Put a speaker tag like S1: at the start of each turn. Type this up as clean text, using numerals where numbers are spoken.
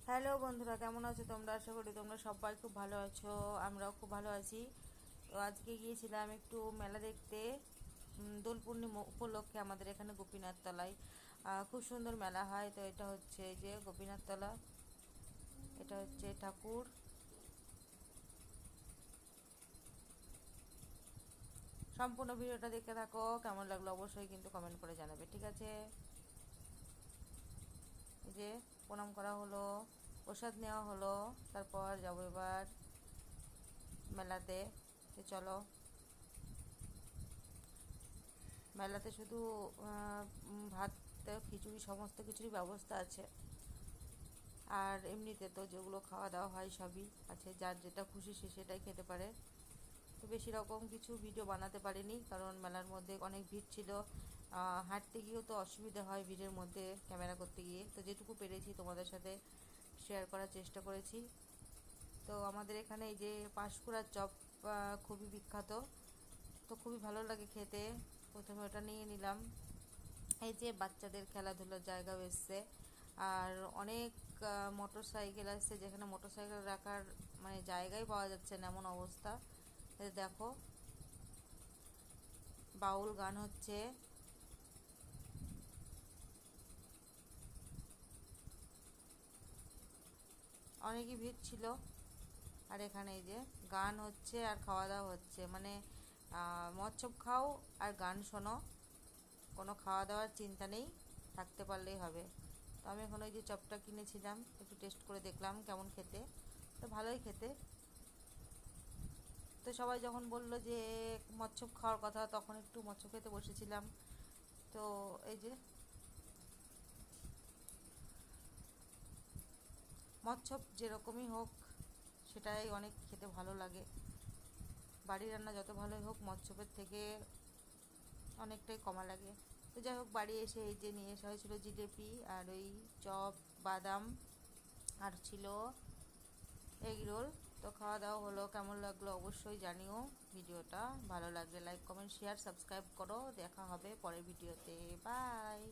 S1: Hello বন্ধুরা, কেমন আছো তোমরা? আশা করি তোমরা সবাই খুব ভালো আছো। আমরাও খুব ভালো আছি। তো আজকে গিয়েছিলাম একটু মেলা দেখতে। দোল পূর্ণিমা উপলক্ষে আমাদের এখানে গোপীনাথ তলায় খুব সুন্দর মেলা হয়। তো এটা হচ্ছে এই যে গোপীনাথ তলা, এটা হচ্ছে ঠাকুর। সম্পূর্ণ ভিডিওটা দেখতে থাকো, কেমন লাগলো অবশ্যই কিন্তু কমেন্ট করে জানাবে, ঠিক আছে? এই যে প্রণাম করা হলো, প্রসাদ নেওয়া হলো, তারপর যাবো এবার মেলাতে। তো চলো, মেলাতে শুধু ভাত, খিচুড়ি, সমস্ত কিছুরই ব্যবস্থা আছে। আর এমনিতে তো যেগুলো খাওয়া দাওয়া হয় সবই আছে, যার যেটা খুশি সে সেটাই খেতে পারে। তো বেশি রকম কিছু ভিডিও বানাতে পারিনি, কারণ মেলার মধ্যে অনেক ভিড় ছিল। হাঁটতে গিয়েও তো অসুবিধা হয় ভিড়ের মধ্যে ক্যামেরা করতে গিয়ে। তো যেটুকু পেরেছি তোমাদের সাথে শেয়ার করার চেষ্টা করেছি। তো আমাদের এখানে এই যে পাঁশকুড়ার চপ খুবই বিখ্যাত। তো খুবই ভালো লাগে খেতে। প্রথমে ওটা নিয়ে নিলাম। এই যে বাচ্চাদের খেলাধুলার জায়গাও এসছে। আর অনেক মোটর সাইকেল আসছে, যেখানে মোটর সাইকেল রাখার মানে জায়গাই পাওয়া যাচ্ছে না এমন অবস্থা। এই দেখো, বাউল গান হচ্ছে। অনেকই ভিড় ছিল। আর এখানে এই যে গান হচ্ছে আর খাওয়া দাওয়া হচ্ছে, মানে মচ্ছব খাও আর গান শোনো, কোনো খাওয়া দাওয়ার চিন্তা নেই, থাকতে পারলেই হবে। তো আমি এখন ওই যে চপটা কিনেছিলাম, একটু টেস্ট করে দেখলাম কেমন খেতে। তো ভালোই খেতে। তো সবাই যখন বললো যে মচ্ছব খাওয়ার কথা, তখন একটু মচ্ছব খেতে বসেছিলাম। তো এই যে মচ্ছব যেরকমই হোক, সেটাই অনেক খেতে ভালো লাগে। বাড়ির রান্না যত ভালোই হোক, মচ্ছবের থেকে অনেকটাই কমা লাগে। তো যাই হোক, বাড়ি এসে এই যে নিয়ে আসা হয়েছিল জিলেপি আর ওই চপ, বাদাম, আর ছিল এগ রোল। তো খাওয়া দাওয়া হলো। কেমন লাগলো অবশ্যই জানিও। ভিডিওটা ভালো লাগলে লাইক, কমেন্ট, শেয়ার, সাবস্ক্রাইব করো। দেখা হবে পরের ভিডিওতে। বাই।